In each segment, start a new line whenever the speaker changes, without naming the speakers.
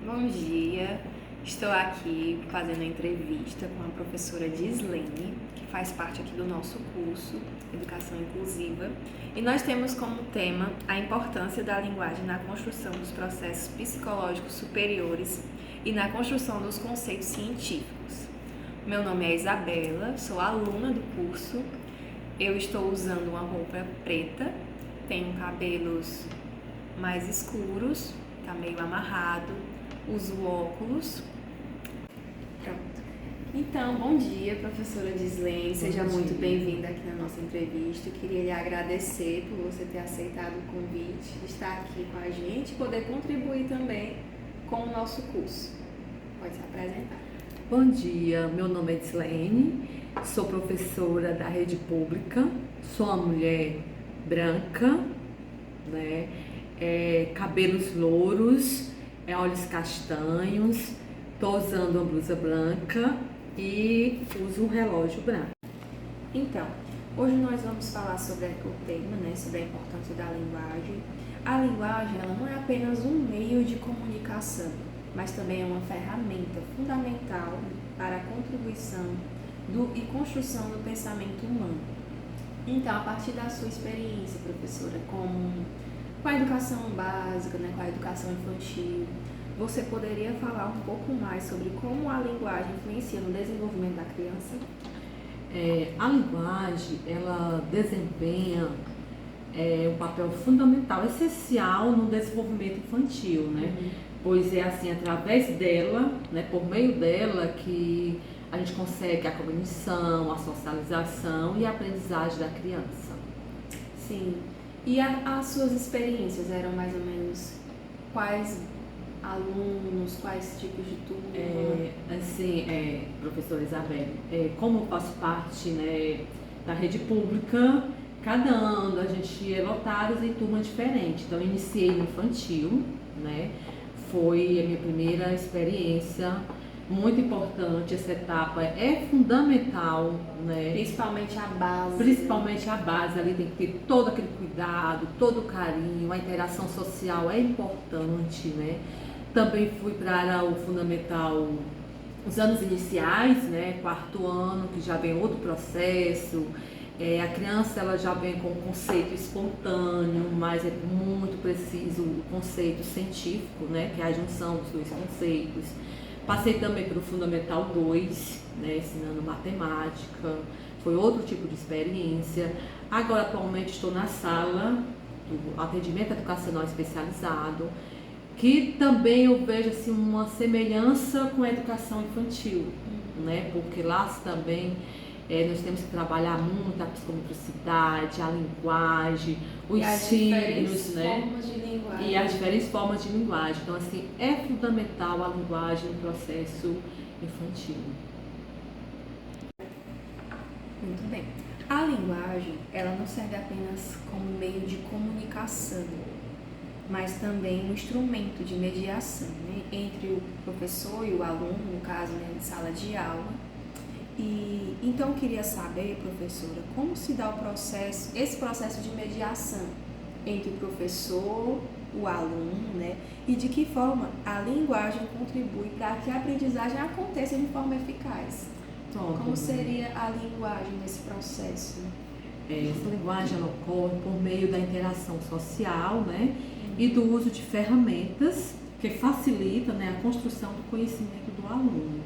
Bom dia, estou aqui fazendo a entrevista com a professora Gislene, que faz parte aqui do nosso curso Educação Inclusiva, e nós temos como tema a importância da linguagem na construção dos processos psicológicos superiores e na construção dos conceitos científicos. Meu nome é Isabela, sou aluna do curso, eu estou usando uma roupa preta, tenho cabelos mais escuros, tá meio amarrado, uso óculos. Pronto. Então, bom dia, professora Gislene, seja muito bem-vinda aqui na nossa entrevista. Eu queria lhe agradecer por você ter aceitado o convite, de estar aqui com a gente e poder contribuir também com o nosso curso. Pode se apresentar.
Bom dia, meu nome é Gislene, sou professora da rede pública, sou uma mulher branca, né? Cabelos louros, olhos castanhos, estou usando uma blusa branca e uso um relógio branco.
Então, hoje nós vamos falar sobre o tema, né, sobre a importância da linguagem. A linguagem, ela não é apenas um meio de comunicação, mas também é uma ferramenta fundamental para a contribuição e construção do pensamento humano. Então, a partir da sua experiência, professora, com a educação básica, né, com a educação infantil, você poderia falar um pouco mais sobre como a linguagem influencia no desenvolvimento da criança?
A linguagem, ela desempenha um papel fundamental, essencial no desenvolvimento infantil, né? Pois é assim, através dela, né, por meio dela, que a gente consegue a cognição, a socialização e a aprendizagem da criança.
Sim. E as suas experiências eram mais ou menos quais alunos, quais tipos de turma?
Professora Isabel, como eu faço parte, né, da rede pública, cada ano a gente é lotados em turma diferente. Então, eu iniciei no infantil, né? Foi a minha primeira experiência, muito importante. Essa etapa é fundamental, né?
Principalmente a base.
Principalmente a base, ali tem que ter todo aquele cuidado, todo o carinho, a interação social é importante, né? Também fui para o fundamental, os anos iniciais, né? Quarto ano, que já vem outro processo. A criança, ela já vem com um conceito espontâneo, mas é muito preciso o conceito científico, né? Que é a junção dos dois conceitos. Passei também para o Fundamental 2, né, ensinando matemática, foi outro tipo de experiência. Agora, atualmente, estou na sala do atendimento educacional especializado, que também eu vejo assim, uma semelhança com a educação infantil, né, porque lá também nós temos que trabalhar muito a psicomotricidade, a linguagem, os signos, né? E as diferentes formas de linguagem. Então, assim, é fundamental a linguagem no processo infantil.
Muito bem. A linguagem, ela não serve apenas como meio de comunicação, mas também um instrumento de mediação, né, entre o professor e o aluno, no caso, né, de sala de aula. E então eu queria saber, professora, como se dá esse processo de mediação entre o professor, o aluno, né? E de que forma a linguagem contribui para que a aprendizagem aconteça de forma eficaz? Como seria a linguagem nesse processo?
Essa linguagem ela ocorre por meio da interação social, né? E do uso de ferramentas que facilitam, né, a construção do conhecimento do aluno.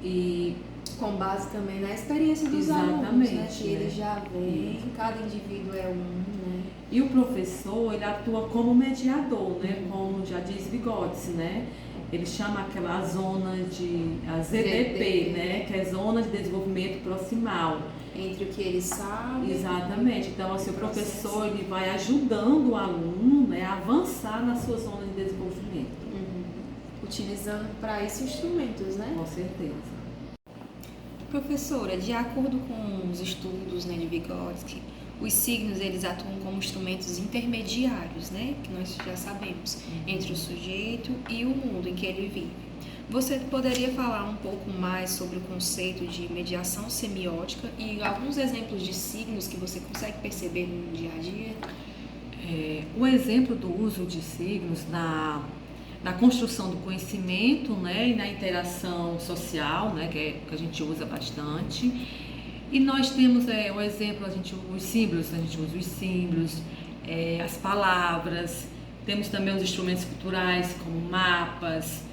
E
com base também na experiência dos alunos, né? Que eles já vêm, cada indivíduo é né?
E o professor, ele atua como mediador, né? Como já diz Vygotsky, né? Ele chama aquela zona a ZDP, né? Que é Zona de Desenvolvimento Proximal.
Entre o que ele sabe.
Exatamente. Então, assim, o professor, ele vai ajudando o aluno, né, a avançar na sua zona de desenvolvimento.
Utilizando para isso instrumentos, né?
Com certeza.
Professora, de acordo com os estudos, né, de Vygotsky, os signos, eles atuam como instrumentos intermediários, né, que nós já sabemos, entre o sujeito e o mundo em que ele vive. Você poderia falar um pouco mais sobre o conceito de mediação semiótica e alguns exemplos de signos que você consegue perceber no dia a dia?
O exemplo do uso de signos na construção do conhecimento, né, e na interação social, né, que a gente usa bastante. E nós temos um exemplo, a gente usa os símbolos, as palavras, temos também os instrumentos culturais, como mapas,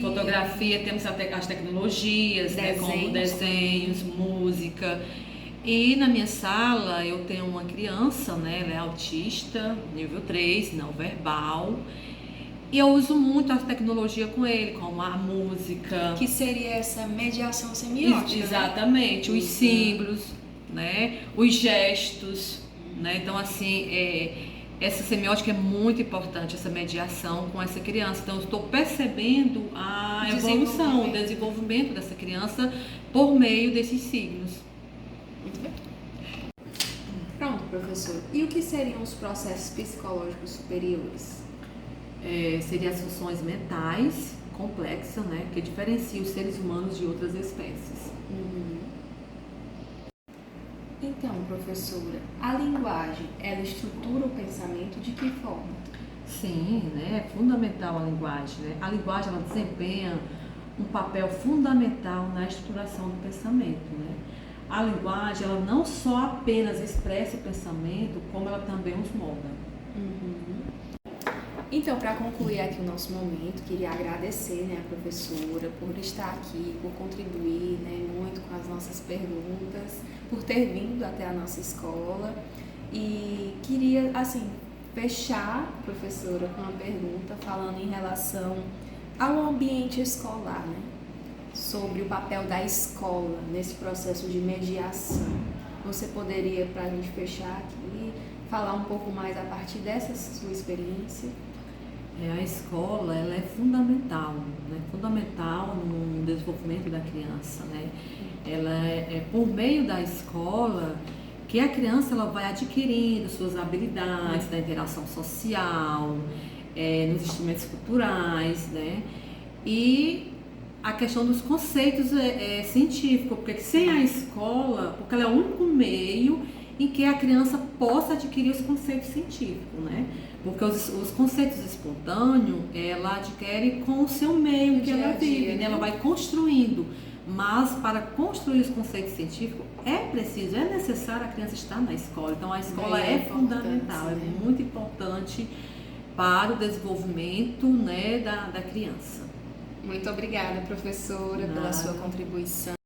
fotografia, temos as tecnologias, né, como desenhos, música. E na minha sala eu tenho uma criança, né, ela é autista, nível 3, não verbal. E eu uso muito a tecnologia com ele, como a música.
Que seria essa mediação semiótica.
Exatamente, né? Os símbolos, né? Os gestos, né? Então, assim, essa semiótica é muito importante, essa mediação com essa criança. Então, eu estou percebendo a evolução, o desenvolvimento dessa criança por meio desses signos.
Muito bem. Pronto, professor. E o que seriam os processos psicológicos superiores?
Seriam as funções mentais complexas, né, que diferenciam os seres humanos de outras espécies.
Então, professora, a linguagem, ela estrutura o pensamento de que forma?
Sim, né, é fundamental a linguagem, né? A linguagem, ela desempenha um papel fundamental na estruturação do pensamento, né? A linguagem, ela não só apenas expressa o pensamento, como ela também os molda.
Então, para concluir aqui o nosso momento, queria agradecer, né, a professora por estar aqui, por contribuir, né, muito com as nossas perguntas, por ter vindo até a nossa escola. E queria, assim, fechar, professora, com uma pergunta falando em relação ao ambiente escolar, né, sobre o papel da escola nesse processo de mediação. Você poderia, para a gente fechar aqui, falar um pouco mais a partir dessa sua experiência?
A escola, ela é fundamental, né? Fundamental no desenvolvimento da criança, né? Ela é por meio da escola que a criança ela vai adquirindo suas habilidades da interação social, nos instrumentos culturais, né? E a questão dos conceitos científicos, porque sem a escola, porque ela é o único meio em que a criança possa adquirir os conceitos científicos, né? Porque os conceitos espontâneos, ela adquire com o seu meio que ela vive, né? Ela vai construindo. Mas para construir os conceitos científicos é necessário a criança estar na escola. Então a escola é fundamental, né? É muito importante para o desenvolvimento, né, da criança.
Muito obrigada, professora, pela sua contribuição.